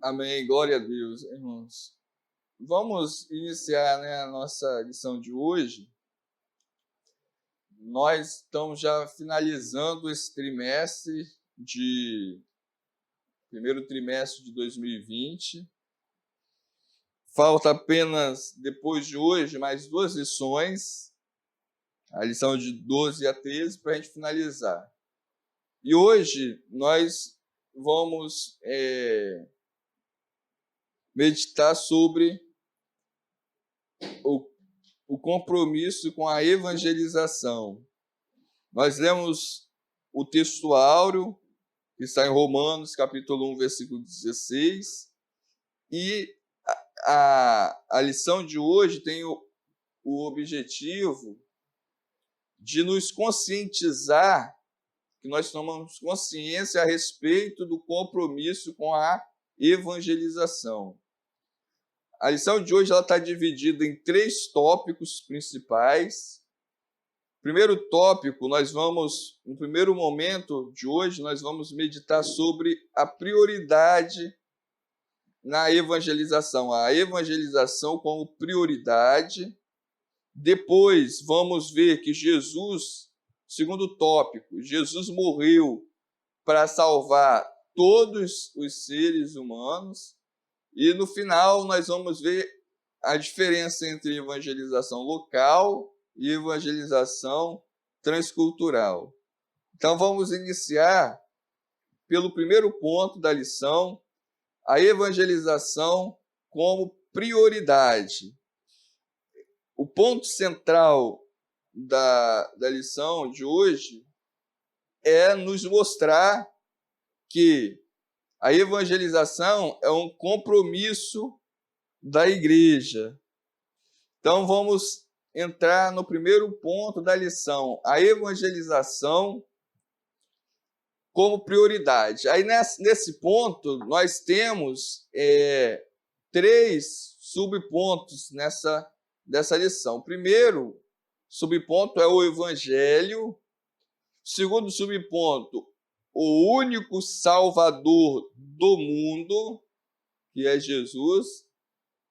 Amém, glória a Deus, irmãos. Vamos iniciar, a nossa lição de hoje. Nós estamos já finalizando esse primeiro trimestre de 2020. Falta apenas, depois de hoje, mais 2 lições, a lição de 12 a 13, para a gente finalizar. E hoje nós vamos meditar sobre o compromisso com a evangelização. Nós lemos o texto áureo, que está em Romanos, capítulo 1, versículo 16, e a lição de hoje tem o objetivo de nos conscientizar, que nós tomamos consciência a respeito do compromisso com a evangelização. A lição de hoje está dividida em 3 tópicos principais. Primeiro tópico, no primeiro momento de hoje, nós vamos meditar sobre a prioridade na evangelização, a evangelização como prioridade. Depois, vamos ver que segundo tópico, Jesus morreu para salvar todos os seres humanos. E no final nós vamos ver a diferença entre evangelização local e evangelização transcultural. Então vamos iniciar pelo primeiro ponto da lição, a evangelização como prioridade. O ponto central da lição de hoje é nos mostrar que a evangelização é um compromisso da igreja. Então, vamos entrar no primeiro ponto da lição, a evangelização como prioridade. Aí, nesse ponto, nós temos 3 subpontos dessa lição. O primeiro subponto é o evangelho. O segundo subponto, o único Salvador do mundo, que é Jesus.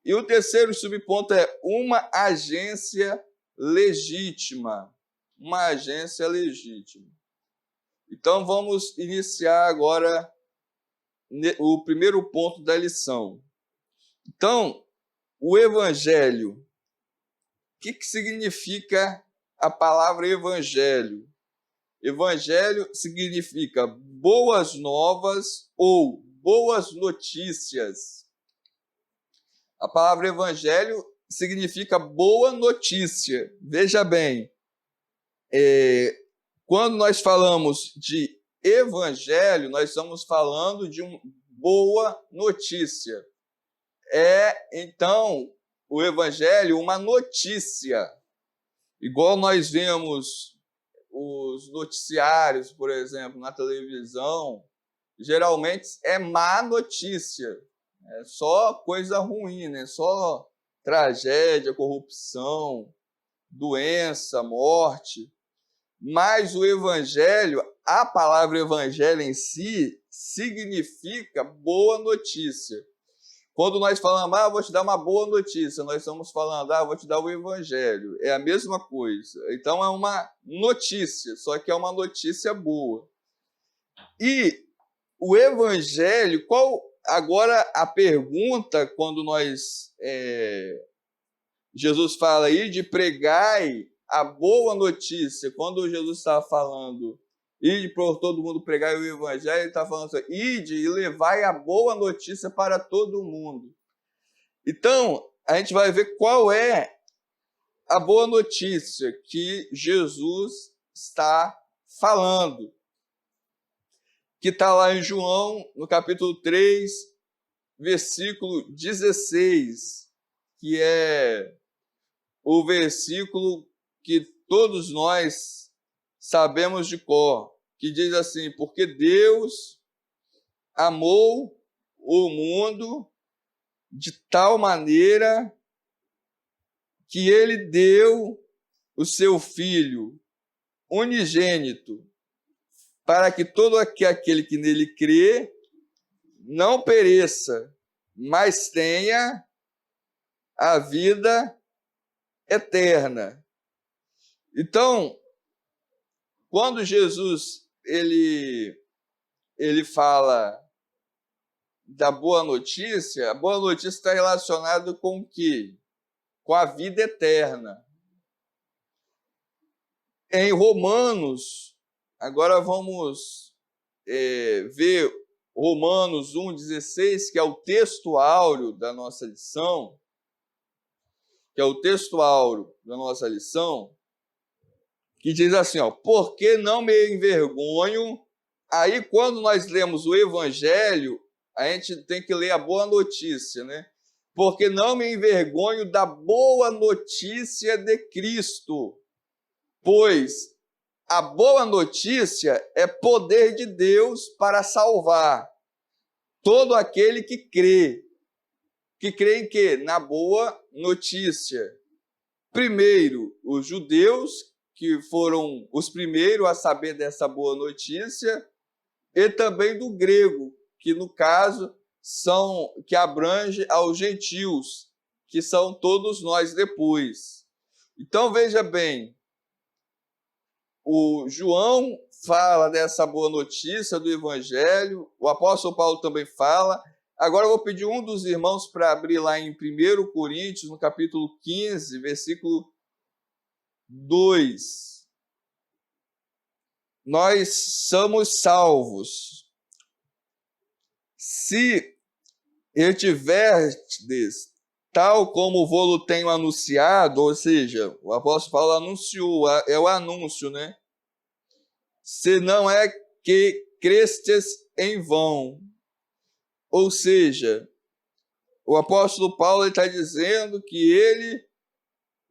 E o terceiro subponto é uma agência legítima. Uma agência legítima. Então, vamos iniciar agora o primeiro ponto da lição. Então, o evangelho. O que significa a palavra evangelho? Evangelho significa boas novas ou boas notícias. A palavra evangelho significa boa notícia. Veja bem, quando nós falamos de evangelho, nós estamos falando de uma boa notícia. Então, o evangelho, uma notícia. Igual nós vemos os noticiários, por exemplo, na televisão, geralmente é má notícia, é só coisa ruim, né? Só tragédia, corrupção, doença, morte. Mas o evangelho, a palavra evangelho em si, significa boa notícia. Quando nós falamos, vou te dar uma boa notícia, nós estamos falando, vou te dar o evangelho. É a mesma coisa. Então, é uma notícia, só que é uma notícia boa. E o evangelho, agora a pergunta, quando Jesus fala aí de pregai a boa notícia, quando Jesus está falando ide por todo mundo pregar o evangelho, ele está falando assim, ide e levai a boa notícia para todo mundo. Então, a gente vai ver qual é a boa notícia que Jesus está falando. Que está lá em João, no capítulo 3, versículo 16, que é o versículo que todos nós sabemos de cor, que diz assim, porque Deus amou o mundo de tal maneira que ele deu o seu Filho unigênito, para que todo aquele que nele crê não pereça, mas tenha a vida eterna. Então, quando Jesus ele fala da boa notícia, a boa notícia está relacionada com o quê? Com a vida eterna. Em Romanos, agora vamos ver Romanos 1,16, que é o texto áureo da nossa lição, que diz assim, ó, porque não me envergonho. Aí, quando nós lemos o Evangelho, a gente tem que ler a boa notícia, né? Porque não me envergonho da boa notícia de Cristo, pois a boa notícia é poder de Deus para salvar todo aquele que crê. Que crê em quê? Na boa notícia. Primeiro, os judeus, que foram os primeiros a saber dessa boa notícia, e também do grego, que no caso que abrange aos gentios, que são todos nós depois. Então veja bem, o João fala dessa boa notícia do Evangelho, o apóstolo Paulo também fala. Agora eu vou pedir um dos irmãos para abrir lá em 1 Coríntios, no capítulo 15, versículo 2. Nós somos salvos se estiverdes tal como vou-lo tenho anunciado, ou seja, o apóstolo Paulo anunciou, é o anúncio, né? Se não é que crestes em vão. Ou seja, o apóstolo Paulo está dizendo que ele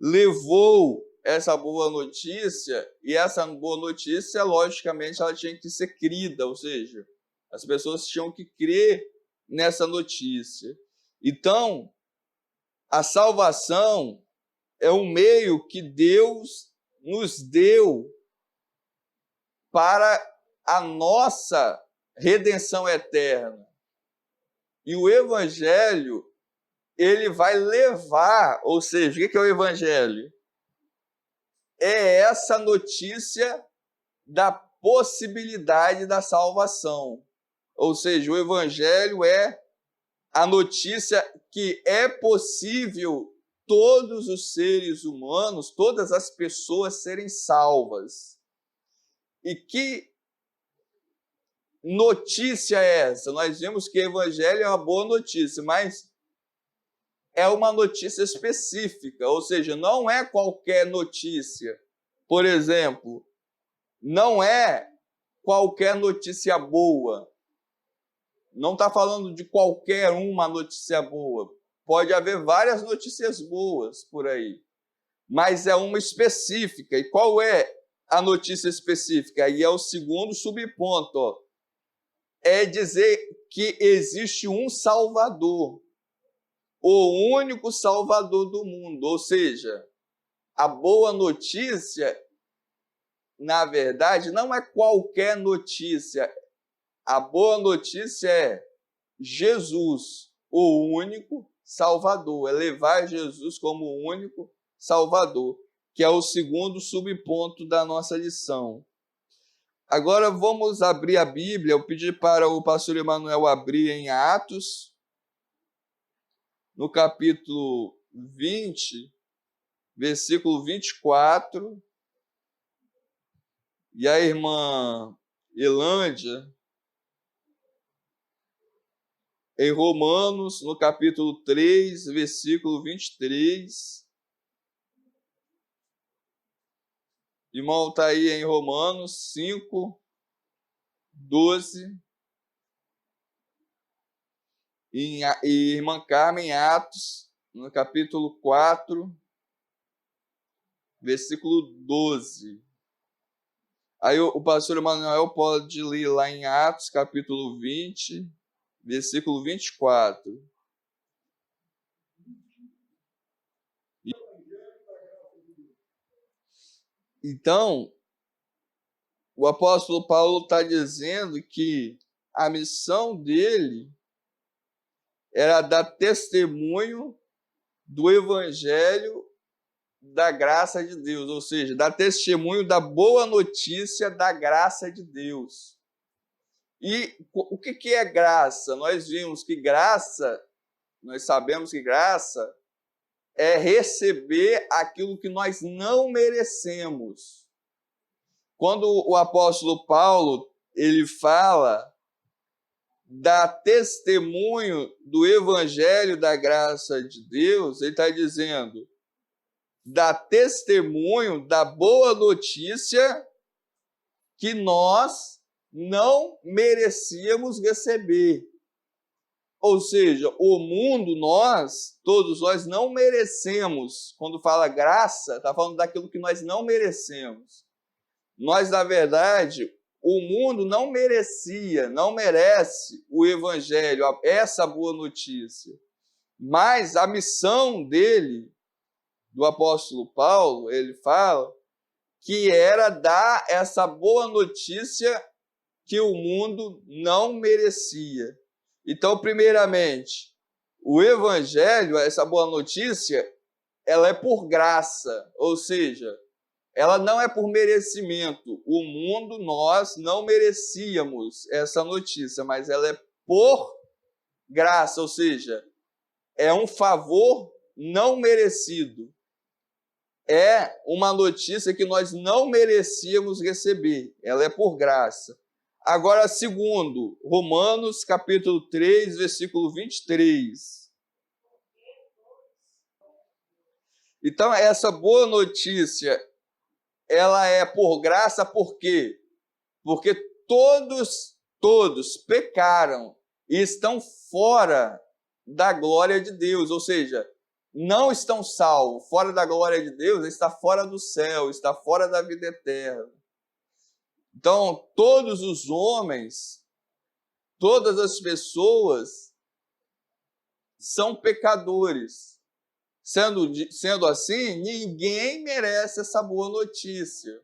levou essa boa notícia, e essa boa notícia, logicamente, ela tinha que ser crida, ou seja, as pessoas tinham que crer nessa notícia. Então, a salvação é um meio que Deus nos deu para a nossa redenção eterna. E o Evangelho, ele vai levar, ou seja, o que é o Evangelho? É essa notícia da possibilidade da salvação. Ou seja, o Evangelho é a notícia que é possível todos os seres humanos, todas as pessoas serem salvas. E que notícia é essa? Nós vimos que o Evangelho é uma boa notícia, mas é uma notícia específica, ou seja, não é qualquer notícia. Por exemplo, não é qualquer notícia boa. Não está falando de qualquer uma notícia boa. Pode haver várias notícias boas por aí, mas é uma específica. E qual é a notícia específica? Aí é o segundo subponto. Ó. É dizer que existe um Salvador, o único Salvador do mundo. Ou seja, a boa notícia, na verdade, não é qualquer notícia. A boa notícia é Jesus, o único Salvador. É levar Jesus como o único Salvador, que é o segundo subponto da nossa lição. Agora vamos abrir a Bíblia. Eu pedi para o pastor Emanuel abrir em Atos, no capítulo 20, versículo 24. E a irmã Elândia, em Romanos, no capítulo 3, versículo 23. Irmão, está aí em Romanos 5, 12. E irmã Carmen, em Atos, no capítulo 4, versículo 12. Aí o pastor Emanuel pode ler lá em Atos, capítulo 20, versículo 24. Então, o apóstolo Paulo está dizendo que a missão dele era dar testemunho do evangelho da graça de Deus, ou seja, dar testemunho da boa notícia da graça de Deus. E o que é graça? Nós vimos que graça, nós sabemos que graça é receber aquilo que nós não merecemos. Quando o apóstolo Paulo, ele fala, dá testemunho do evangelho da graça de Deus, ele está dizendo, dá testemunho da boa notícia que nós não merecíamos receber. Ou seja, o mundo, todos nós não merecemos. Quando fala graça, está falando daquilo que nós não merecemos. Nós, na verdade, o mundo não merece o evangelho, essa boa notícia. Mas a missão dele, do apóstolo Paulo, ele fala que era dar essa boa notícia que o mundo não merecia. Então, primeiramente, o evangelho, essa boa notícia, ela é por graça, ou seja, ela não é por merecimento. O mundo, nós não merecíamos essa notícia, mas ela é por graça, ou seja, é um favor não merecido. É uma notícia que nós não merecíamos receber. Ela é por graça. Agora, segundo, Romanos, capítulo 3, versículo 23. Então, essa boa notícia, ela é por graça, por quê? Porque todos pecaram e estão fora da glória de Deus, ou seja, não estão salvos. Fora da glória de Deus, está fora do céu, está fora da vida eterna. Então, todos os homens, todas as pessoas são pecadores. Sendo assim, ninguém merece essa boa notícia.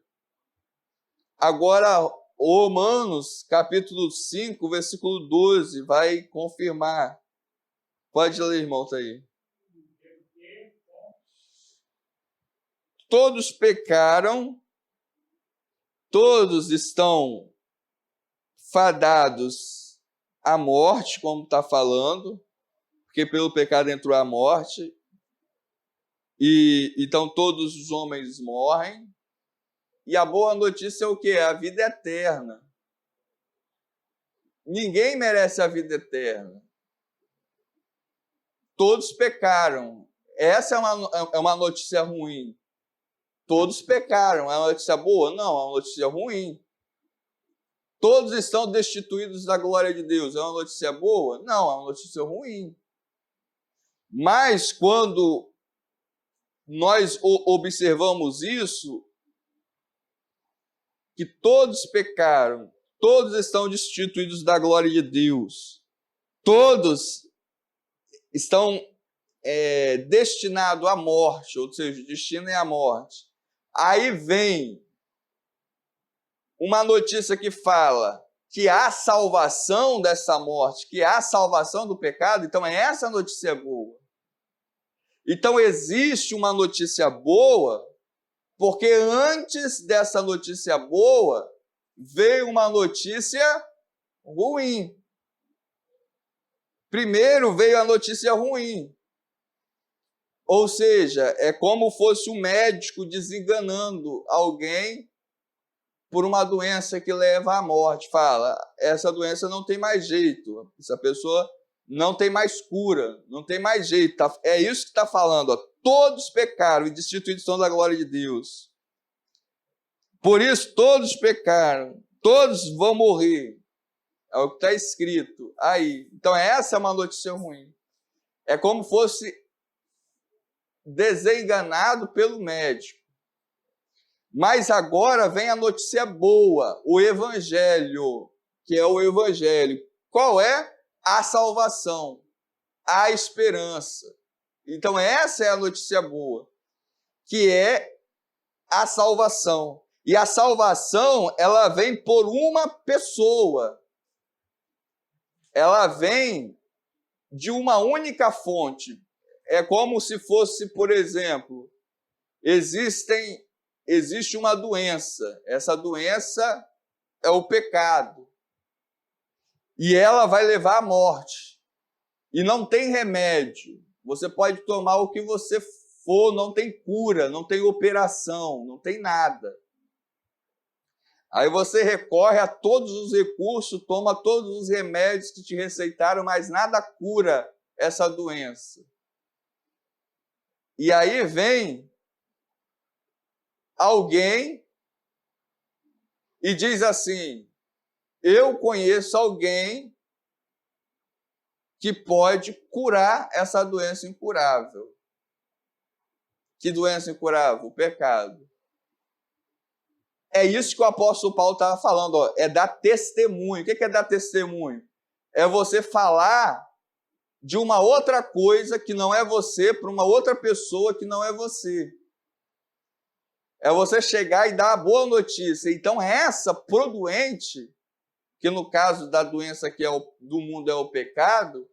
Agora, Romanos, capítulo 5, versículo 12, vai confirmar. Pode ler, irmão, tá aí. Todos pecaram, todos estão fadados à morte, como está falando, porque pelo pecado entrou a morte, e então todos os homens morrem, e a boa notícia é o quê? A vida eterna. Ninguém merece a vida eterna. Todos pecaram. Essa é uma notícia ruim. Todos pecaram. É uma notícia boa? Não, é uma notícia ruim. Todos estão destituídos da glória de Deus. É uma notícia boa? Não, é uma notícia ruim. Mas quando nós observamos isso, que todos pecaram, todos estão destituídos da glória de Deus, todos estão destinados à morte, ou seja, o destino é a morte. Aí vem uma notícia que fala que há salvação dessa morte, que há salvação do pecado, então essa notícia boa. Então existe uma notícia boa, porque antes dessa notícia boa, veio uma notícia ruim. Primeiro veio a notícia ruim. Ou seja, é como fosse um médico desenganando alguém por uma doença que leva à morte. Fala, essa doença não tem mais jeito, essa pessoa não tem mais cura, não tem mais jeito. É isso que está falando. Ó. Todos pecaram e destituídos estão da glória de Deus. Por isso, todos pecaram, todos vão morrer. É o que está escrito aí. Então, essa é uma notícia ruim. É como fosse desenganado pelo médico. Mas agora vem a notícia boa, o evangelho, que é o evangelho. Qual é? A salvação, a esperança. Então essa é a notícia boa, que é a salvação. E a salvação, ela vem por uma pessoa. Ela vem de uma única fonte. É como se fosse, por exemplo, existe uma doença. Essa doença é o pecado. E ela vai levar à morte. E não tem remédio. Você pode tomar o que você for, não tem cura, não tem operação, não tem nada. Aí você recorre a todos os recursos, toma todos os remédios que te receitaram, mas nada cura essa doença. E aí vem alguém e diz assim: eu conheço alguém que pode curar essa doença incurável. Que doença incurável? O pecado. É isso que o apóstolo Paulo estava falando, ó, é dar testemunho. O que é dar testemunho? É você falar de uma outra coisa que não é você para uma outra pessoa que não é você. É você chegar e dar a boa notícia. Então essa pro doente, que no caso da doença que do mundo é o pecado,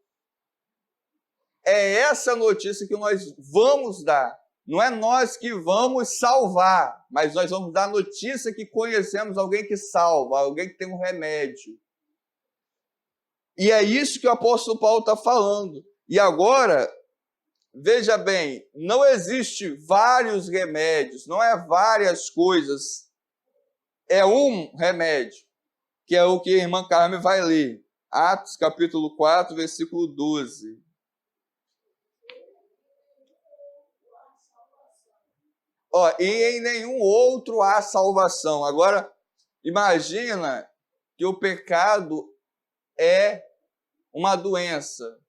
é essa notícia que nós vamos dar. Não é nós que vamos salvar, mas nós vamos dar a notícia que conhecemos alguém que salva, alguém que tem um remédio. E é isso que o apóstolo Paulo está falando. E agora, veja bem, não existe vários remédios, não é várias coisas. É um remédio, que é o que a irmã Carmen vai ler. Atos capítulo 4, versículo 12. Ó, e em nenhum outro há salvação. Agora, imagina que o pecado é uma doença.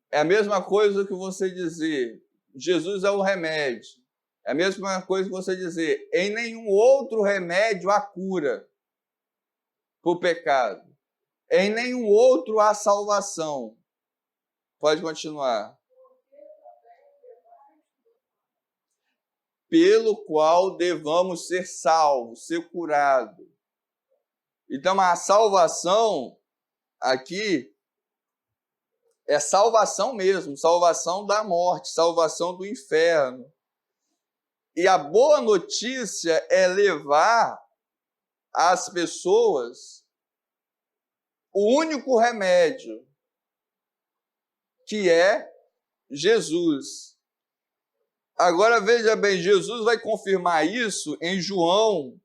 É a mesma coisa que você dizer, Jesus é o remédio. É a mesma coisa que você dizer, em nenhum outro remédio há cura para o pecado. Em nenhum outro há salvação. Pode continuar. Pelo qual devamos ser salvos, ser curados. Então, a salvação aqui é salvação mesmo, salvação da morte, salvação do inferno. E a boa notícia é levar às pessoas o único remédio, que é Jesus. Agora veja bem, Jesus vai confirmar isso em João,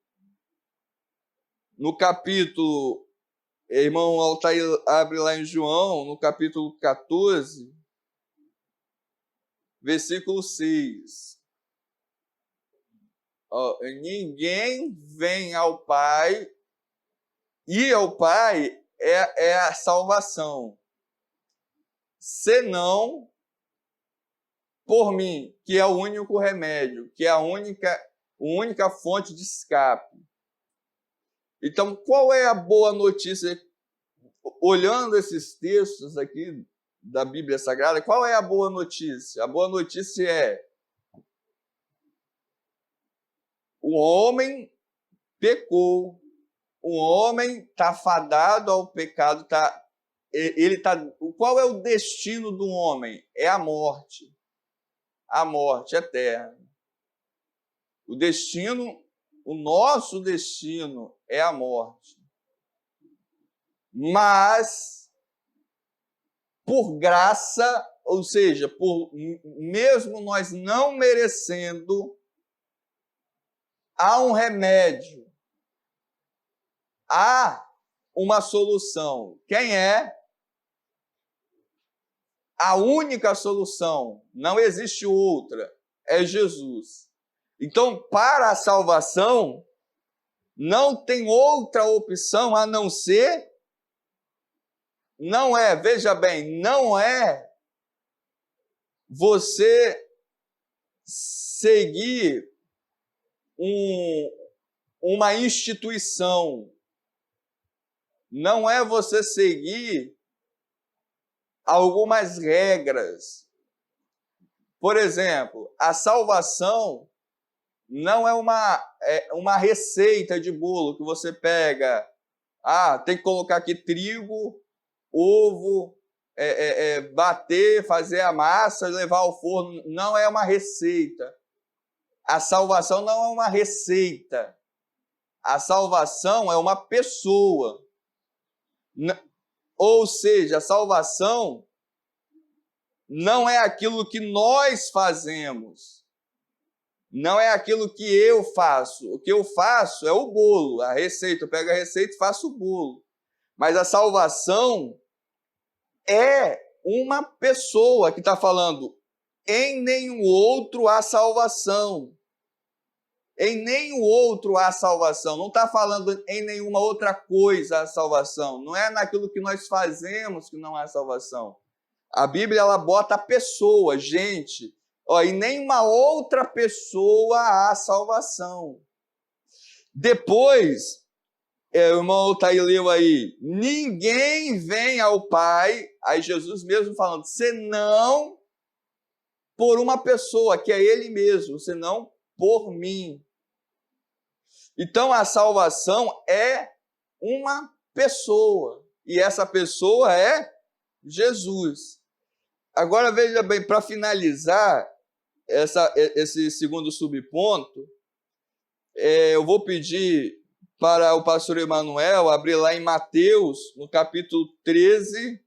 no capítulo, irmão Altair abre lá em João, no capítulo 14, versículo 6. Ninguém vem ao Pai, e ao Pai é a salvação, senão por mim, que é o único remédio, que é a única fonte de escape. Então, qual é a boa notícia? Olhando esses textos aqui da Bíblia Sagrada, qual é a boa notícia? A boa notícia é: o homem pecou, o homem está fadado ao pecado, qual é o destino do homem? É a morte eterna. O nosso destino é a morte. Mas, por graça, ou seja, mesmo nós não merecendo, há um remédio, há uma solução. Quem é? A única solução, não existe outra, é Jesus. Então, para a salvação, não tem outra opção a não ser, veja bem, não é você seguir uma instituição, não é você seguir algumas regras. Por exemplo, a salvação não é uma receita de bolo que você pega, tem que colocar aqui trigo, ovo, bater, fazer a massa, levar ao forno. Não é uma receita. A salvação não é uma receita. A salvação é uma pessoa. Ou seja, a salvação não é aquilo que nós fazemos. Não é aquilo que eu faço. O que eu faço é o bolo, a receita. Eu pego a receita e faço o bolo. Mas a salvação é uma pessoa que está falando: em nenhum outro há salvação. Em nenhum outro há salvação. Não está falando em nenhuma outra coisa há salvação. Não é naquilo que nós fazemos que não há salvação. A Bíblia, ela bota a pessoa, gente. Em nenhuma outra pessoa há salvação. Depois, o irmão Altair leu aí: ninguém vem ao Pai, aí Jesus mesmo falando, senão por uma pessoa, que é Ele mesmo, senão por mim. Então, a salvação é uma pessoa, e essa pessoa é Jesus. Agora, veja bem, para finalizar esse segundo subponto, eu vou pedir para o pastor Emanuel abrir lá em Mateus, no capítulo 13,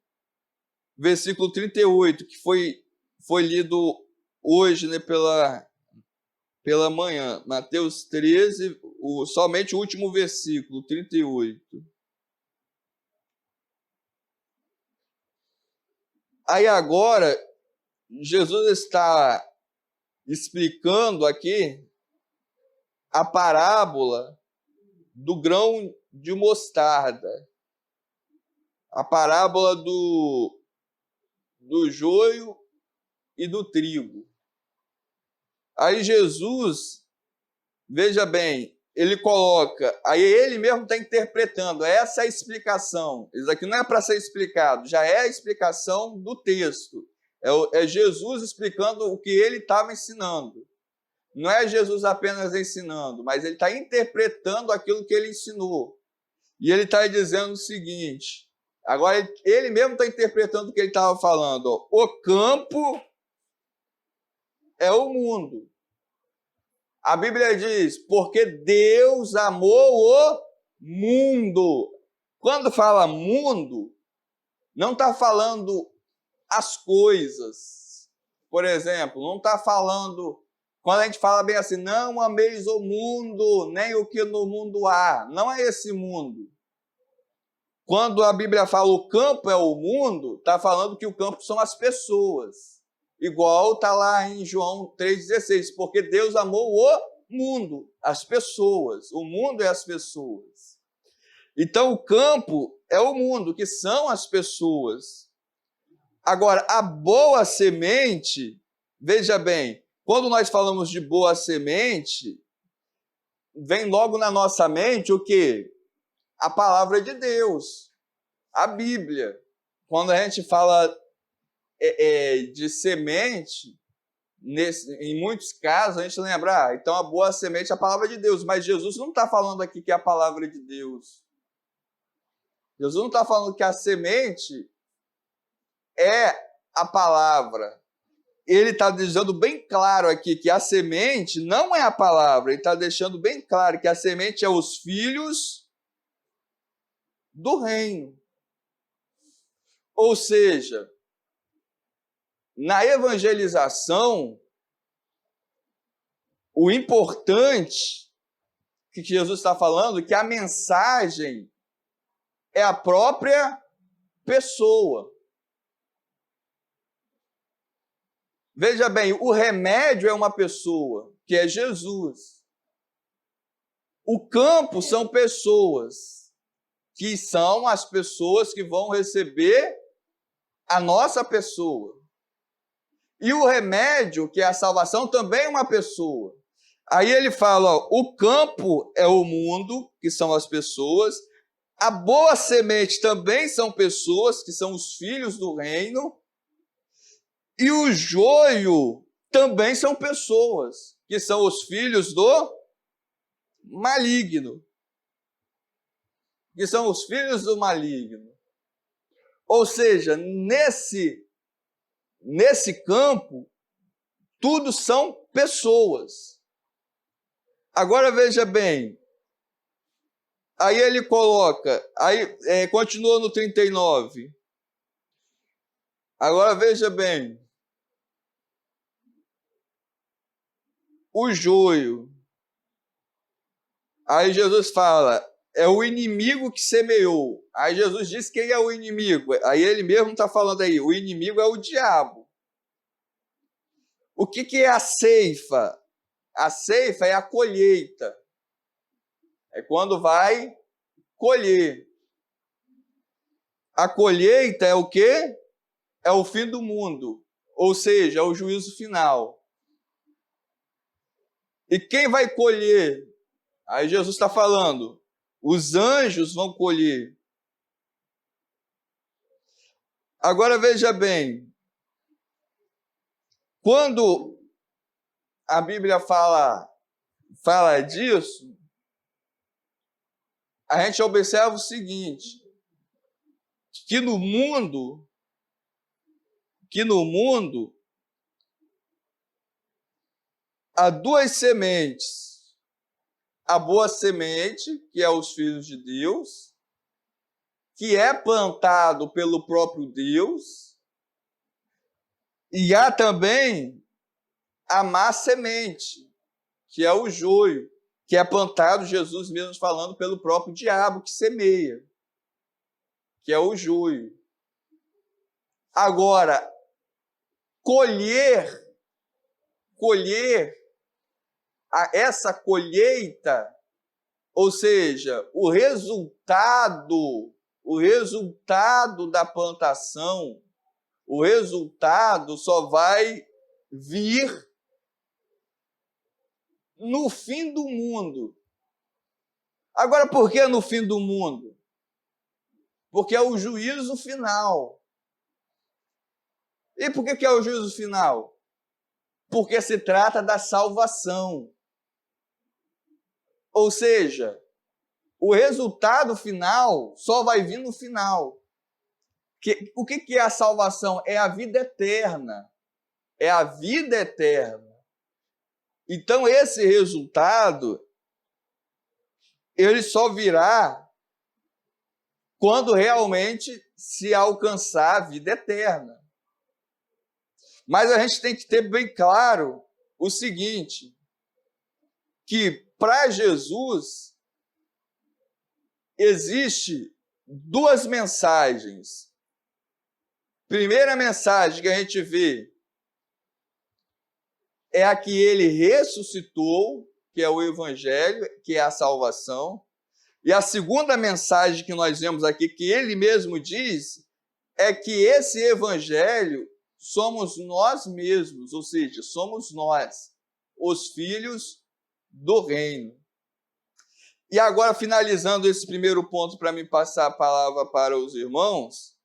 versículo 38, que foi lido hoje, né, pela manhã. Mateus 13, somente o último versículo, 38. Aí agora, Jesus está explicando aqui a parábola do grão de mostarda, a parábola do joio e do trigo. Aí Jesus, veja bem, ele coloca, aí ele mesmo está interpretando, essa é a explicação. Isso aqui não é para ser explicado, já é a explicação do texto. É Jesus explicando o que ele estava ensinando. Não é Jesus apenas ensinando, mas ele está interpretando aquilo que ele ensinou. E ele está dizendo o seguinte, agora ele mesmo está interpretando o que ele estava falando. O campo é o mundo. A Bíblia diz, porque Deus amou o mundo. Quando fala mundo, não está falando as coisas. Por exemplo, não está falando... Quando a gente fala bem assim, não ameis o mundo, nem o que no mundo há. Não é esse mundo. Quando a Bíblia fala o campo é o mundo, está falando que o campo são as pessoas. Igual está lá em João 3,16, porque Deus amou o mundo, as pessoas. O mundo é as pessoas. Então, o campo é o mundo, que são as pessoas. Agora, a boa semente, veja bem, quando nós falamos de boa semente, vem logo na nossa mente o quê? A palavra de Deus, a Bíblia. Quando a gente fala de semente, em muitos casos a gente lembra, então a boa semente é a palavra de Deus, mas Jesus não está falando aqui que é a palavra de Deus. Jesus não está falando que a semente é a palavra. Ele está dizendo bem claro aqui que a semente não é a palavra. Ele está deixando bem claro que a semente é os filhos do reino. Ou seja, na evangelização, o importante que Jesus está falando é que a mensagem é a própria pessoa. Veja bem, o remédio é uma pessoa, que é Jesus. O campo são pessoas, que são as pessoas que vão receber a nossa pessoa. E o remédio, que é a salvação, também é uma pessoa. Aí ele fala, o campo é o mundo, que são as pessoas. A boa semente também são pessoas, que são os filhos do reino. E o joio também são pessoas, que são os filhos do maligno. Que são os filhos do maligno. Ou seja, nesse campo, tudo são pessoas. Agora veja bem, aí ele coloca, aí continua no 39. Agora veja bem, o joio. Aí Jesus fala, é o inimigo que semeou. Aí Jesus diz quem é o inimigo. Aí ele mesmo está falando aí, o inimigo é o diabo. O que é a ceifa? A ceifa é a colheita. É quando vai colher. A colheita é o quê? É o fim do mundo. Ou seja, é o juízo final. E quem vai colher? Aí Jesus está falando, os anjos vão colher. Agora veja bem, quando a Bíblia fala disso, a gente observa o seguinte, que no mundo há duas sementes. A boa semente, que é os filhos de Deus, que é plantado pelo próprio Deus, e há também a má semente, que é o joio, que é plantado, Jesus mesmo falando, pelo próprio diabo que semeia, que é o joio. Agora, colher essa colheita, ou seja, o resultado da plantação, o resultado só vai vir no fim do mundo. Agora, por que no fim do mundo? Porque é o juízo final. E por que é o juízo final? Porque se trata da salvação. Ou seja, o resultado final só vai vir no final. O que é a salvação? É a vida eterna. É a vida eterna. Então, esse resultado, ele só virá quando realmente se alcançar a vida eterna. Mas a gente tem que ter bem claro o seguinte, que para Jesus existe duas mensagens. Primeira mensagem que a gente vê é a que ele ressuscitou, que é o Evangelho, que é a salvação. E a segunda mensagem que nós vemos aqui, que ele mesmo diz, é que esse Evangelho somos nós mesmos, ou seja, somos nós, os filhos do reino. E agora, finalizando esse primeiro ponto para me passar a palavra para os irmãos,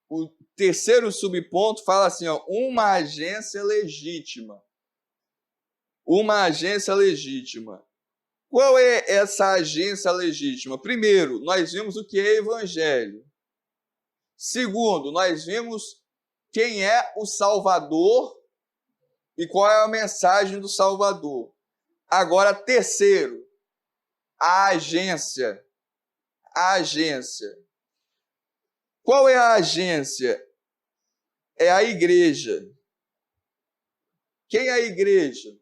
o terceiro subponto fala assim, ó, uma agência legítima. Uma agência legítima. Qual é essa agência legítima? Primeiro, nós vimos o que é evangelho. Segundo, nós vimos quem é o Salvador e qual é a mensagem do Salvador. Agora, terceiro, a agência. A agência. Qual é a agência? É a igreja. Quem é a igreja?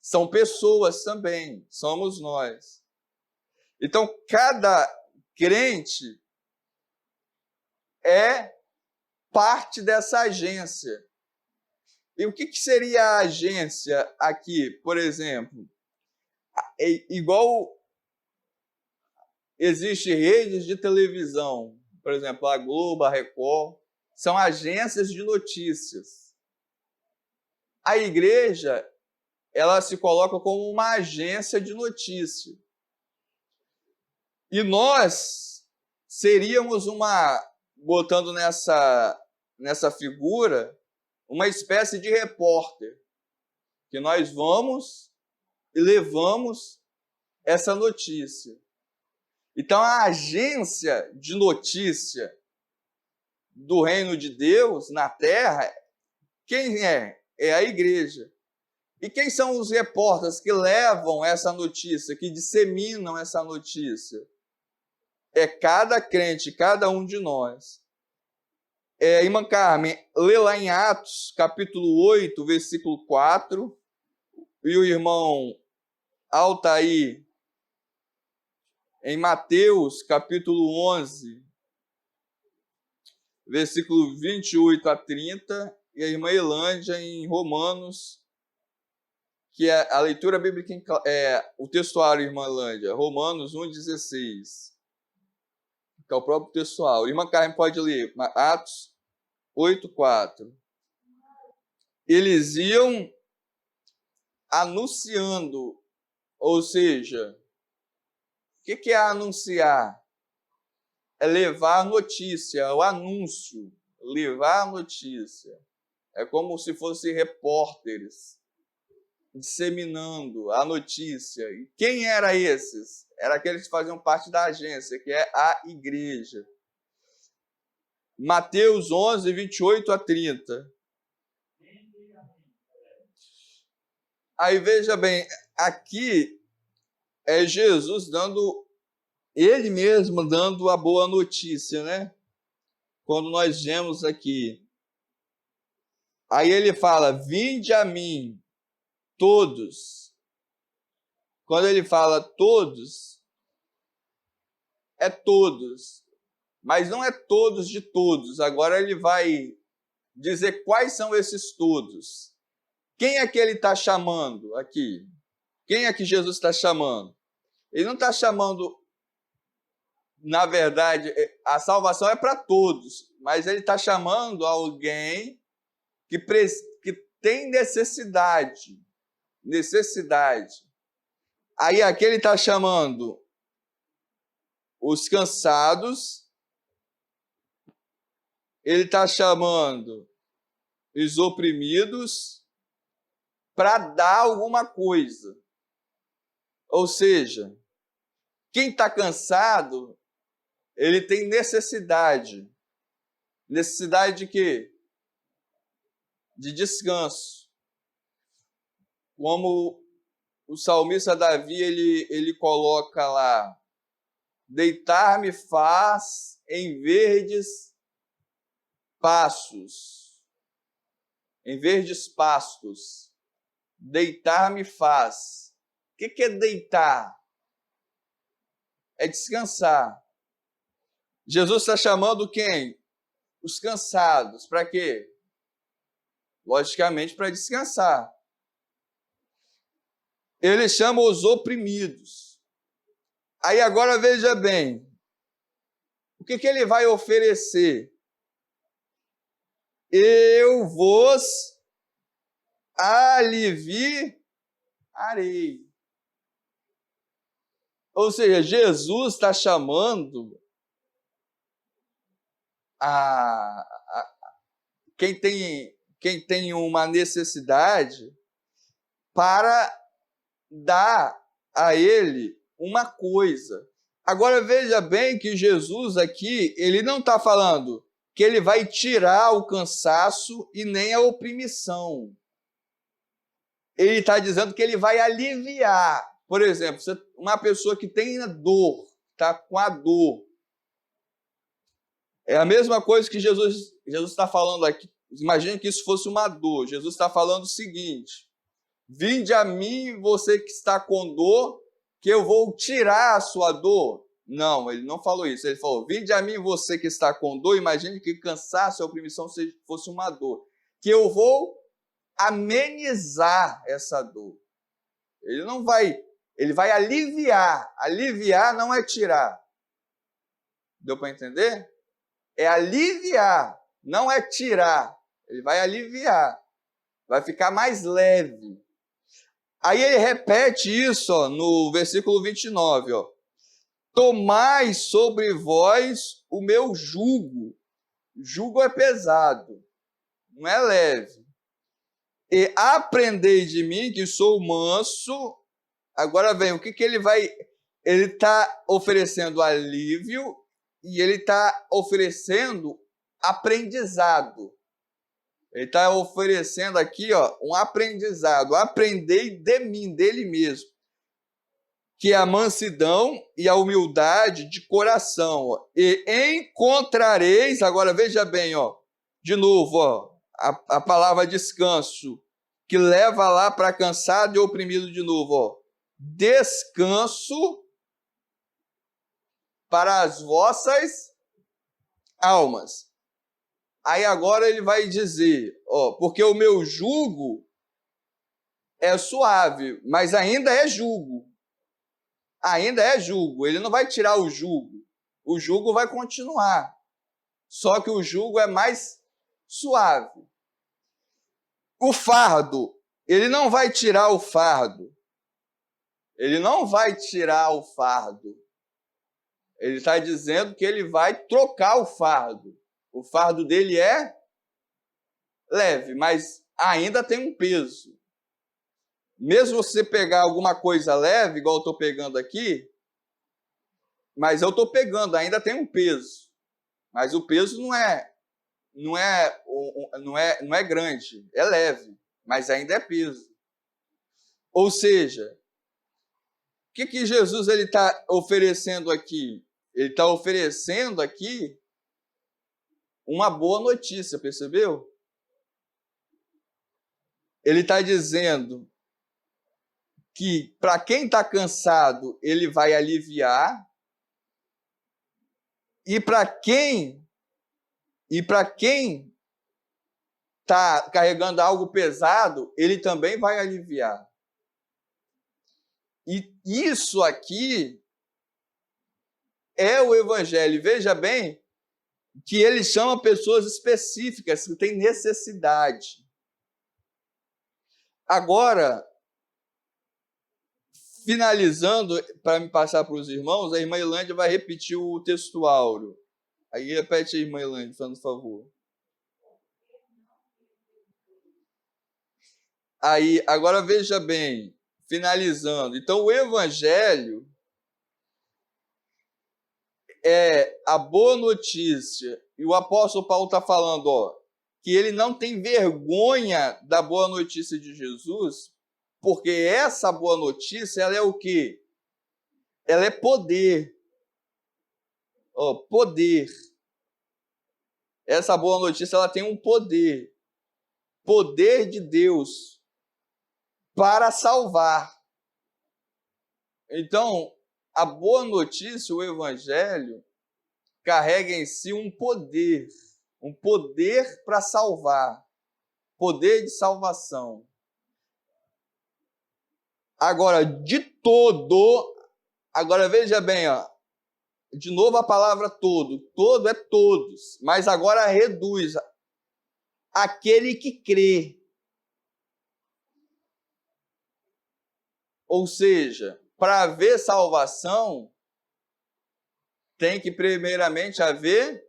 São pessoas também, somos nós. Então, cada crente é parte dessa agência. E o que seria a agência aqui, por exemplo? Igual existe redes de televisão, por exemplo, a Globo, a Record, são agências de notícias. A igreja, ela se coloca como uma agência de notícia. E nós seríamos botando nessa figura, uma espécie de repórter, que nós vamos e levamos essa notícia. Então, a agência de notícia do reino de Deus na terra, quem é? É a igreja. E quem são os repórteres que levam essa notícia, que disseminam essa notícia? É cada crente, cada um de nós. Irmã Carmen, lê lá em Atos, capítulo 8, versículo 4, e o irmão Altair, em Mateus, capítulo 11, versículo 28 a 30, e a irmã Elândia em Romanos, que é a leitura bíblica, o textuário, irmã Elândia, Romanos 1,16, que é o próprio textual. Irmã Carmen pode ler, Atos 8, 4. Eles iam anunciando, ou seja, o que é anunciar? É levar a notícia, é o anúncio, levar a notícia. É como se fossem repórteres disseminando a notícia. E quem eram esses? Eram aqueles que faziam parte da agência, que é a igreja. Mateus 11, 28 a 30. Aí veja bem, aqui é Jesus dando, ele mesmo dando a boa notícia, né? Quando nós vemos aqui. Aí ele fala, vinde a mim, todos. Quando ele fala todos, é todos. Mas não é todos de todos. Agora ele vai dizer quais são esses todos. Quem é que ele está chamando aqui? Quem é que Jesus está chamando? Ele não está chamando, na verdade, a salvação é para todos, mas ele está chamando alguém que tem necessidade. Aí aqui ele está chamando os cansados, ele está chamando os oprimidos para dar alguma coisa. Ou seja, quem está cansado, ele tem necessidade. Necessidade de quê? De descanso. Como o salmista Davi, ele coloca lá, deitar-me faz em verdes pastos. Em verdes pastos. Deitar-me faz. O que é deitar? É descansar. Jesus está chamando quem? Os cansados. Para quê? Logicamente, para descansar. Ele chama os oprimidos. Aí agora veja bem. O que ele vai oferecer? Eu vos aliviarei. Ou seja, Jesus está chamando quem tem uma necessidade para dar a ele uma coisa. Agora veja bem que Jesus aqui, ele não está falando que ele vai tirar o cansaço e nem a opressão. Ele está dizendo que ele vai aliviar. Por exemplo, uma pessoa que tem dor, está com a dor. É a mesma coisa que Jesus está falando aqui. Imagine que isso fosse uma dor. Jesus está falando o seguinte: vinde a mim, você que está com dor, que eu vou tirar a sua dor. Não, ele não falou isso. Ele falou, vinde a mim, você que está com dor. Imagine que cansaço e opressão fosse uma dor. Que eu vou amenizar essa dor. Ele vai aliviar. Aliviar não é tirar. Deu para entender? É aliviar, não é tirar. Ele vai aliviar. Vai ficar mais leve. Aí ele repete isso no versículo 29. Tomai sobre vós o meu jugo. Jugo é pesado, não é leve. E aprendei de mim, que sou manso. Agora vem, o que ele vai... ele está oferecendo alívio e ele está oferecendo aprendizado. Ele está oferecendo aqui, ó, um aprendizado. Aprendei de mim, dele mesmo, que é a mansidão e a humildade de coração. Ó, e encontrareis, agora veja bem, ó, de novo, ó, a palavra descanso, que leva lá para cansado e oprimido de novo. Ó, descanso para as vossas almas. Aí agora ele vai dizer, ó, porque o meu jugo é suave, mas ainda é jugo. Ainda é jugo. Ele não vai tirar o jugo. O jugo vai continuar. Só que o jugo é mais suave. O fardo, ele não vai tirar o fardo. Ele não vai tirar o fardo. Ele está dizendo que ele vai trocar o fardo. O fardo dele é leve, mas ainda tem um peso. Mesmo você pegar alguma coisa leve, igual eu estou pegando aqui, mas eu estou pegando, ainda tem um peso. Mas o peso não é grande, é leve, mas ainda é peso. Ou seja, o que Jesus está oferecendo aqui? Ele está oferecendo aqui uma boa notícia, percebeu? Ele está dizendo que para quem está cansado, ele vai aliviar, e para quem está carregando algo pesado, ele também vai aliviar. E isso aqui é o Evangelho. Veja bem que ele chama pessoas específicas que têm necessidade. Agora, finalizando, para me passar para os irmãos, a irmã Ilândia vai repetir o texto áureo. Aí repete aí, irmã Ilândia, fazendo favor. Aí, agora veja bem, finalizando. Então, o Evangelho é a boa notícia. E o apóstolo Paulo está falando, ó, que ele não tem vergonha da boa notícia de Jesus, porque essa boa notícia, ela é o quê? Ela é poder. Ó, poder. Essa boa notícia, ela tem um poder. Poder de Deus para salvar. Então, a boa notícia, o Evangelho, carrega em si um poder para salvar, poder de salvação. Agora, de todo, agora veja bem, ó, de novo a palavra todo é todos, mas agora reduz, aquele que crê. Ou seja, para haver salvação, tem que primeiramente haver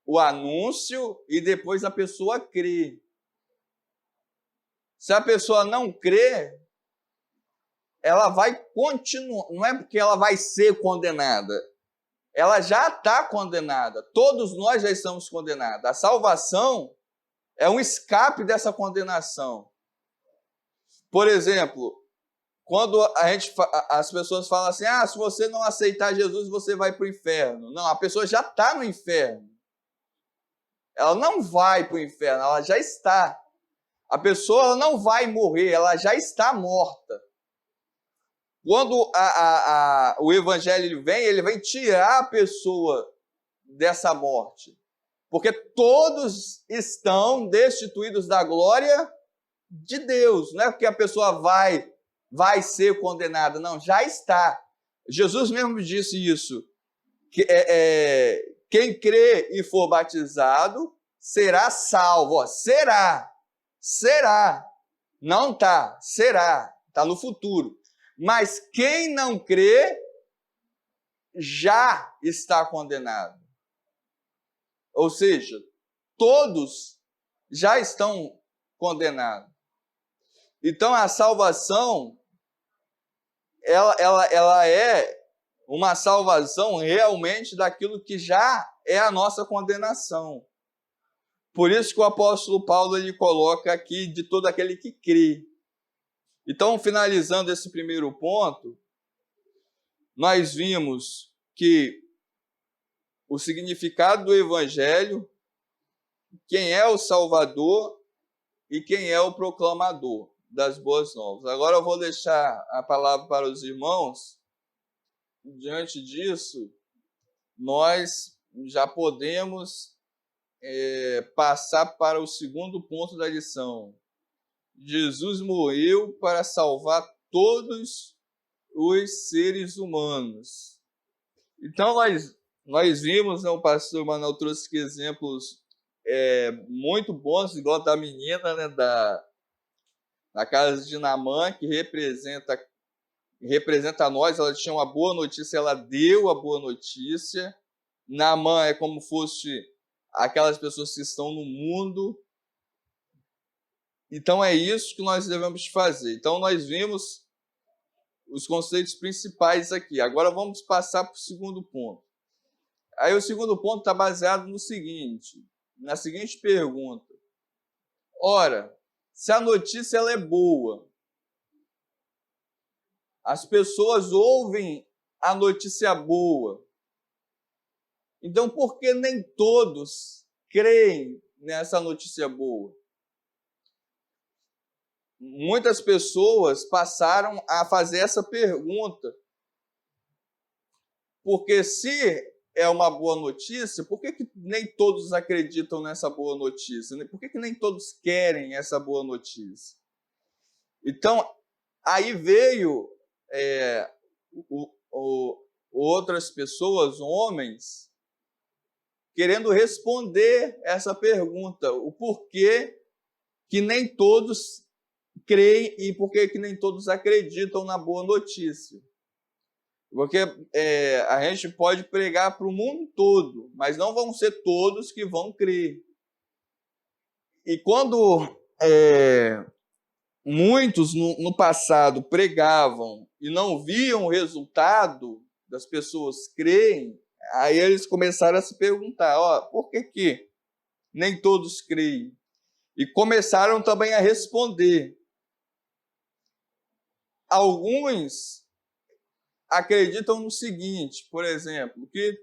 o anúncio e depois a pessoa crê. Se a pessoa não crê, ela vai continuar, não é porque ela vai ser condenada, ela já está condenada, todos nós já estamos condenados. A salvação é um escape dessa condenação. Por exemplo, quando as pessoas falam assim, se você não aceitar Jesus, você vai para o inferno. Não, a pessoa já está no inferno. Ela não vai para o inferno, ela já está. A pessoa não vai morrer, ela já está morta. Quando o Evangelho vem, ele vem tirar a pessoa dessa morte. Porque todos estão destituídos da glória de Deus. Não é porque a pessoa vai ser condenada, não, já está. Jesus mesmo disse isso. Quem crê e for batizado será salvo. Ó, será. Não está, será. Está no futuro. Mas quem não crê já está condenado. Ou seja, todos já estão condenados. Então, a salvação ela é uma salvação realmente daquilo que já é a nossa condenação. Por isso que o apóstolo Paulo ele coloca aqui de todo aquele que crê. Então, finalizando esse primeiro ponto, nós vimos que o significado do Evangelho, quem é o Salvador e quem é o proclamador das boas novas. Agora eu vou deixar a palavra para os irmãos. Diante disso, nós já podemos passar para o segundo ponto da lição. Jesus morreu para salvar todos os seres humanos. Então, nós vimos, o pastor Manuel trouxe aqui exemplos muito bons, igual da menina, né, da casa de Naamã, que representa nós. Ela tinha uma boa notícia, ela deu a boa notícia. Naamã é como fosse aquelas pessoas que estão no mundo. Então, é isso que nós devemos fazer. Então, nós vimos os conceitos principais aqui. Agora, vamos passar para o segundo ponto. Aí, o segundo ponto está baseado no seguinte, na seguinte pergunta. Ora, se a notícia ela é boa, as pessoas ouvem a notícia boa, então por que nem todos creem nessa notícia boa? Muitas pessoas passaram a fazer essa pergunta, porque se é uma boa notícia, por que nem todos acreditam nessa boa notícia? Por que nem todos querem essa boa notícia? Então, aí veio outras pessoas, homens, querendo responder essa pergunta, o porquê que nem todos creem e porquê que nem todos acreditam na boa notícia. Porque a gente pode pregar para o mundo todo, mas não vão ser todos que vão crer. E quando muitos no passado pregavam e não viam o resultado das pessoas crerem, aí eles começaram a se perguntar, por que nem todos creem? E começaram também a responder. Alguns acreditam no seguinte, por exemplo, que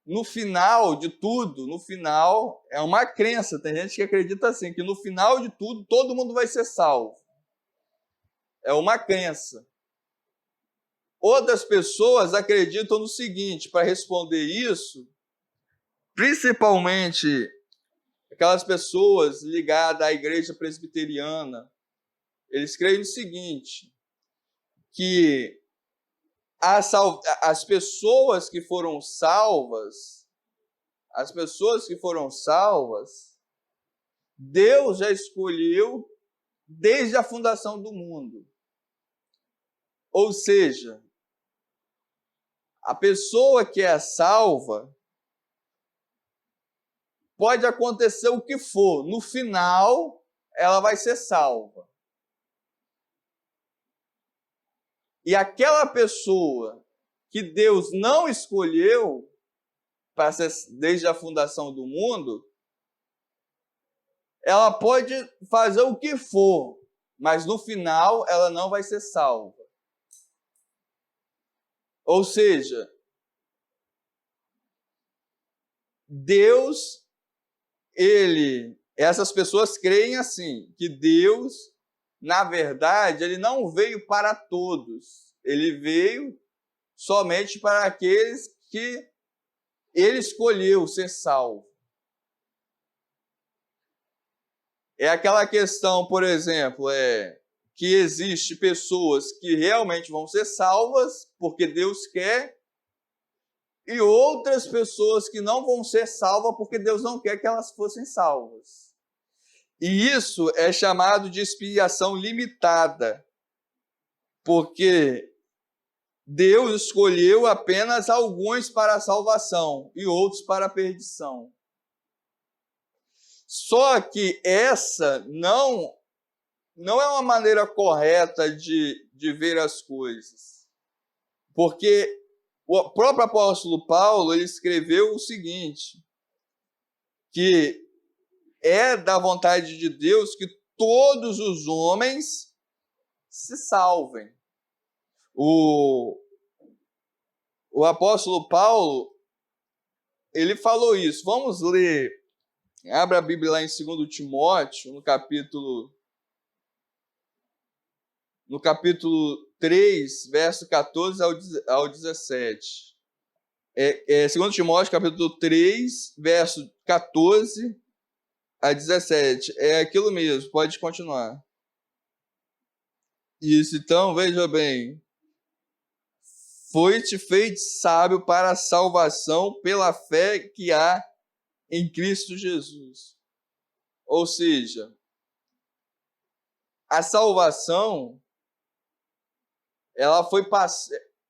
no final de tudo, é uma crença, tem gente que acredita assim, que no final de tudo, todo mundo vai ser salvo. É uma crença. Outras pessoas acreditam no seguinte, para responder isso, principalmente aquelas pessoas ligadas à igreja presbiteriana, eles creem no seguinte, que as pessoas que foram salvas, Deus já escolheu desde a fundação do mundo. Ou seja, a pessoa que é salva, pode acontecer o que for, no final ela vai ser salva. E aquela pessoa que Deus não escolheu para ser desde a fundação do mundo, ela pode fazer o que for, mas no final ela não vai ser salva. Ou seja, Deus, essas pessoas creem assim, que Deus, na verdade, ele não veio para todos. Ele veio somente para aqueles que ele escolheu ser salvo. É aquela questão, por exemplo, que existe pessoas que realmente vão ser salvas porque Deus quer, e outras pessoas que não vão ser salvas porque Deus não quer que elas fossem salvas. E isso é chamado de expiação limitada, porque Deus escolheu apenas alguns para a salvação e outros para a perdição. Só que essa não é uma maneira correta de de ver as coisas. Porque o próprio apóstolo Paulo, ele escreveu o seguinte, que é da vontade de Deus que todos os homens se salvem. O apóstolo Paulo, ele falou isso. Vamos ler, abra a Bíblia lá em 2 Timóteo, no capítulo 3, verso 14 ao 17. 2 Timóteo, capítulo 3, verso 14 a 17. É aquilo mesmo, pode continuar. Isso, então, veja bem. Foi-te feito sábio para a salvação pela fé que há em Cristo Jesus. Ou seja, a salvação, ela foi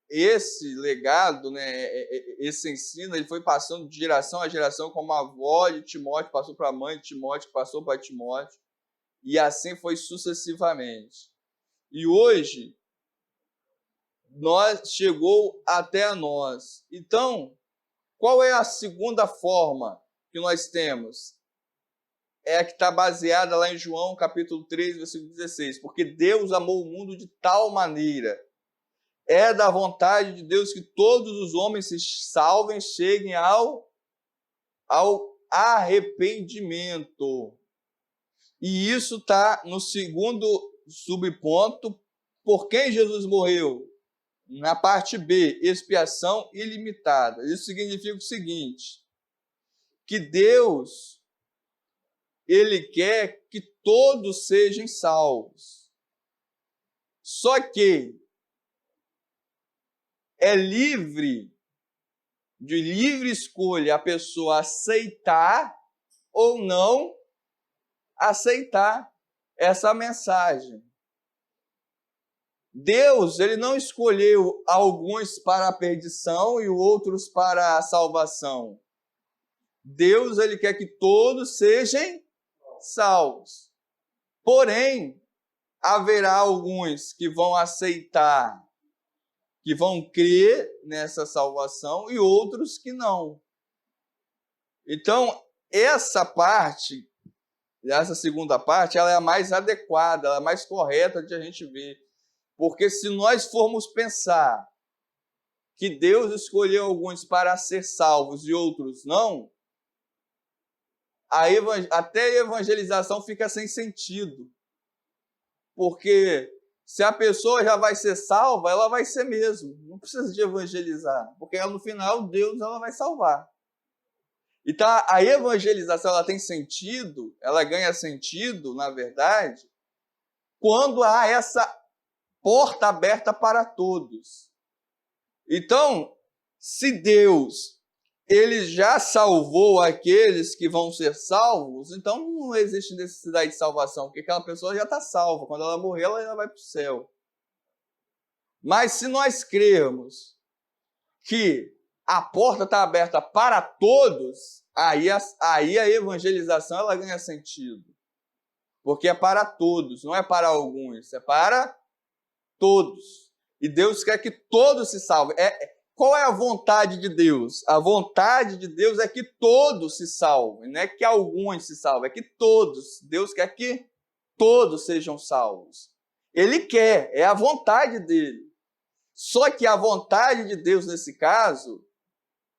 esse legado, né, esse ensino, ele foi passando de geração a geração, como a avó de Timóteo passou para a mãe de Timóteo, que passou para Timóteo, e assim foi sucessivamente. E hoje, chegou até a nós. Então, qual é a segunda forma que nós temos? É a que está baseada lá em João, capítulo 3, versículo 16. Porque Deus amou o mundo de tal maneira. É da vontade de Deus que todos os homens se salvem, cheguem ao arrependimento. E isso está no segundo subponto. Por quem Jesus morreu? Na parte B, expiação ilimitada. Isso significa o seguinte, que Deus, ele quer que todos sejam salvos. Só que é de livre escolha a pessoa aceitar ou não aceitar essa mensagem. Deus, ele não escolheu alguns para a perdição e outros para a salvação. Deus, ele quer que todos sejam salvos. Porém, haverá alguns que vão aceitar, que vão crer nessa salvação e outros que não. Então, essa segunda parte, ela é a mais adequada, ela é a mais correta de a gente ver. Porque se nós formos pensar que Deus escolheu alguns para ser salvos e outros não, até a evangelização fica sem sentido. Porque se a pessoa já vai ser salva, ela vai ser mesmo. Não precisa de evangelizar. Porque no final, Deus ela vai salvar. Então, a evangelização ela tem sentido, ela ganha sentido, na verdade, quando há essa porta aberta para todos. Então, se Deus ele já salvou aqueles que vão ser salvos, então não existe necessidade de salvação, porque aquela pessoa já está salva. Quando ela morrer, ela já vai para o céu. Mas se nós crermos que a porta está aberta para todos, aí a evangelização ela ganha sentido. Porque é para todos, não é para alguns, é para todos. E Deus quer que todos se salvem. Qual é a vontade de Deus? A vontade de Deus é que todos se salvem, não é que alguns se salvem, é que todos. Deus quer que todos sejam salvos. Ele quer, é a vontade dele. Só que a vontade de Deus, nesse caso,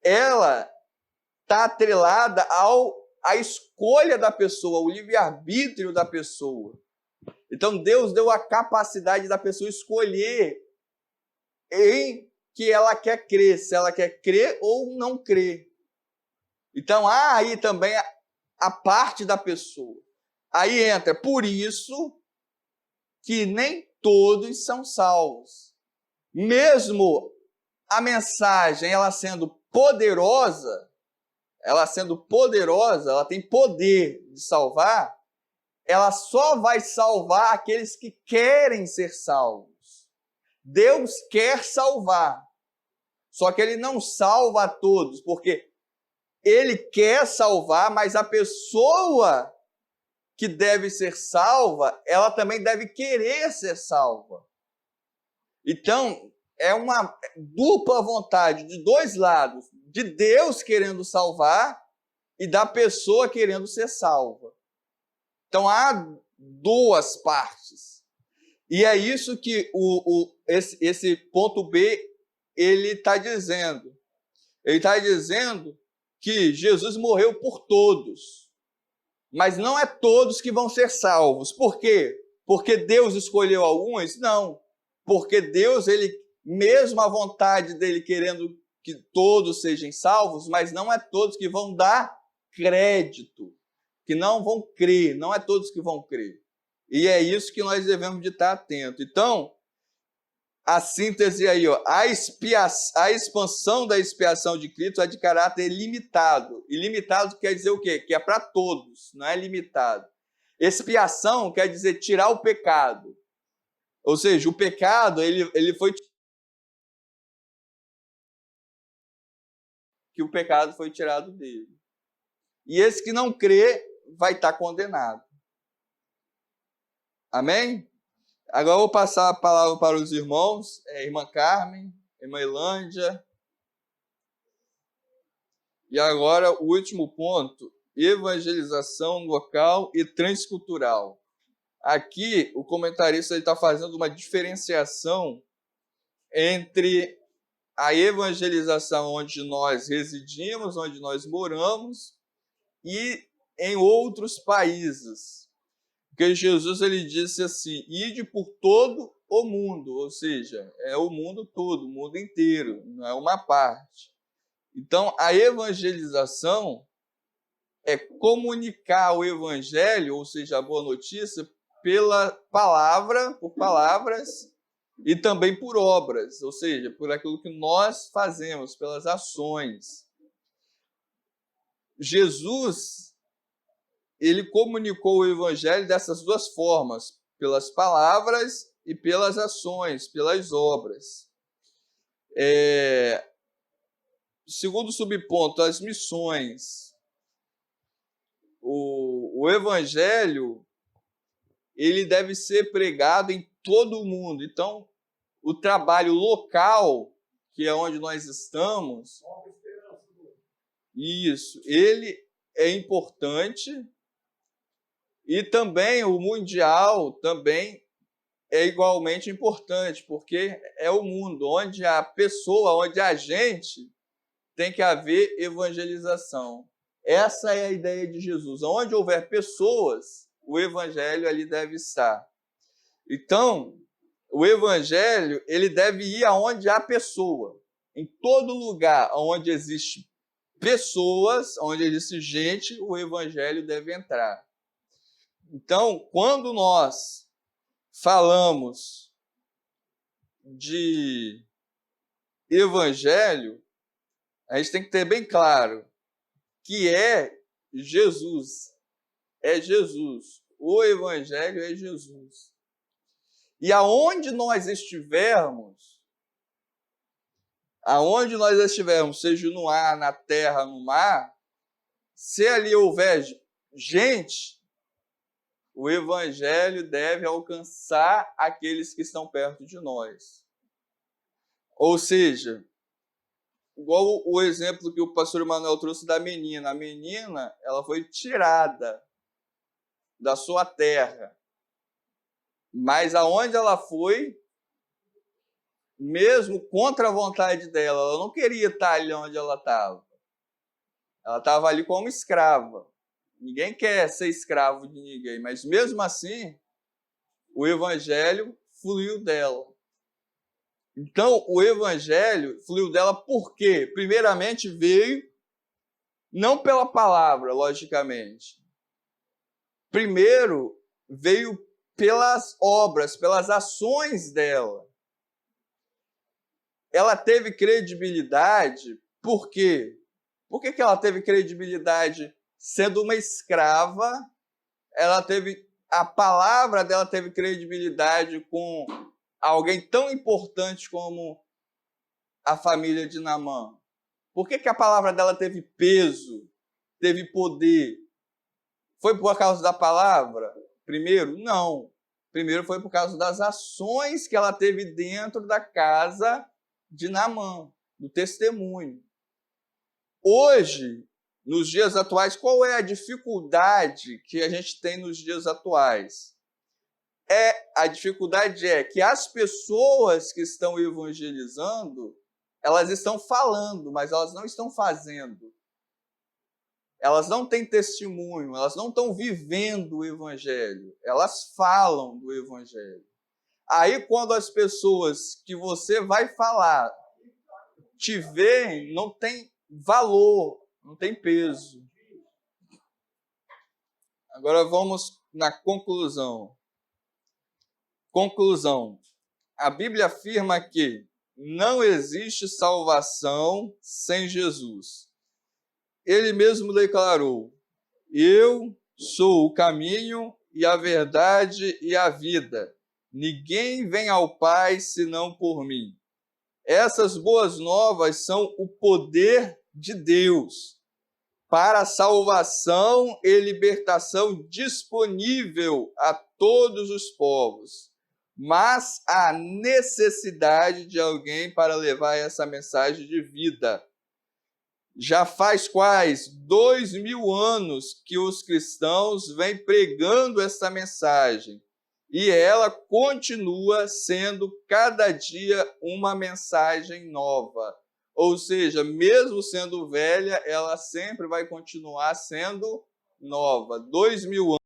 ela está atrelada à escolha da pessoa, ao livre-arbítrio da pessoa. Então, Deus deu a capacidade da pessoa escolher em que ela quer crer, se ela quer crer ou não crer. Então, há aí também a parte da pessoa. Aí entra, por isso que nem todos são salvos. Mesmo a mensagem, ela sendo poderosa, ela tem poder de salvar, ela só vai salvar aqueles que querem ser salvos. Deus quer salvar, só que ele não salva a todos, porque ele quer salvar, mas a pessoa que deve ser salva, ela também deve querer ser salva. Então, é uma dupla vontade de dois lados, de Deus querendo salvar e da pessoa querendo ser salva. Então, há duas partes. E é isso que esse ponto B ele está dizendo. Ele está dizendo que Jesus morreu por todos, mas não é todos que vão ser salvos. Por quê? Porque Deus escolheu alguns? Não. Porque Deus, mesmo a vontade dele querendo que todos sejam salvos, mas não é todos que vão dar crédito, que não vão crer, não é todos que vão crer. E é isso que nós devemos de estar atento. Então, a síntese aí, ó, a expansão da expiação de Cristo é de caráter limitado. E limitado quer dizer o quê? Que é para todos, não é limitado. Expiação quer dizer tirar o pecado. Ou seja, o pecado, ele foi... que o pecado foi tirado dele. E esse que não crê vai estar condenado. Amém? Agora eu vou passar a palavra para os irmãos, irmã Carmen, irmã Elândia. E agora o último ponto, evangelização local e transcultural. Aqui o comentarista está fazendo uma diferenciação entre a evangelização onde nós residimos, onde nós moramos, e em outros países. Porque Jesus ele disse assim, ide por todo o mundo, ou seja, é o mundo todo, o mundo inteiro, não é uma parte. Então, a evangelização é comunicar o evangelho, ou seja, a boa notícia, pela palavra, por palavras e também por obras, ou seja, por aquilo que nós fazemos, pelas ações. Jesus, ele comunicou o evangelho dessas duas formas, pelas palavras e pelas ações, pelas obras. Segundo subponto, as missões. O evangelho, ele deve ser pregado em todo o mundo. Então, o trabalho local, que é onde nós estamos, isso, ele é importante. E também o mundial também é igualmente importante, porque é o mundo onde a pessoa, onde a gente tem que haver evangelização. Essa é a ideia de Jesus. Onde houver pessoas, o evangelho ali deve estar. Então, o evangelho ele deve ir aonde há pessoa. Em todo lugar onde existe pessoas, onde existe gente, o evangelho deve entrar. Então, quando nós falamos de evangelho, a gente tem que ter bem claro que é Jesus. É Jesus. O evangelho é Jesus. E aonde nós estivermos, seja no ar, na terra, no mar, se ali houver gente, o evangelho deve alcançar aqueles que estão perto de nós. Ou seja, igual o exemplo que o pastor Emanuel trouxe da menina. A menina, ela foi tirada da sua terra. Mas aonde ela foi, mesmo contra a vontade dela, ela não queria estar ali onde ela estava. Ela estava ali como escrava. Ninguém quer ser escravo de ninguém, mas mesmo assim, o evangelho fluiu dela. Então, o evangelho fluiu dela por quê? Primeiramente veio, não pela palavra, logicamente. Primeiro, veio pelas obras, pelas ações dela. Ela teve credibilidade, por quê? Por que ela teve credibilidade? Sendo uma escrava, a palavra dela teve credibilidade com alguém tão importante como a família de Naamã. Por que a palavra dela teve peso, teve poder? Foi por causa da palavra? Primeiro, não. Primeiro foi por causa das ações que ela teve dentro da casa de Naamã, do testemunho. Hoje, nos dias atuais, qual é a dificuldade que a gente tem nos dias atuais? A dificuldade é que as pessoas que estão evangelizando, elas estão falando, mas elas não estão fazendo. Elas não têm testemunho, elas não estão vivendo o evangelho, elas falam do evangelho. Aí, quando as pessoas que você vai falar te veem, não tem valor, não tem peso. Agora vamos na conclusão. Conclusão. A Bíblia afirma que não existe salvação sem Jesus. Ele mesmo declarou: eu sou o caminho e a verdade e a vida. Ninguém vem ao Pai senão por mim. Essas boas novas são o poder de Deus para a salvação e libertação disponível a todos os povos. Mas há necessidade de alguém para levar essa mensagem de vida. Já faz quase 2000 anos que os cristãos vêm pregando essa mensagem e ela continua sendo cada dia uma mensagem nova. Ou seja, mesmo sendo velha, ela sempre vai continuar sendo nova. 2000 anos.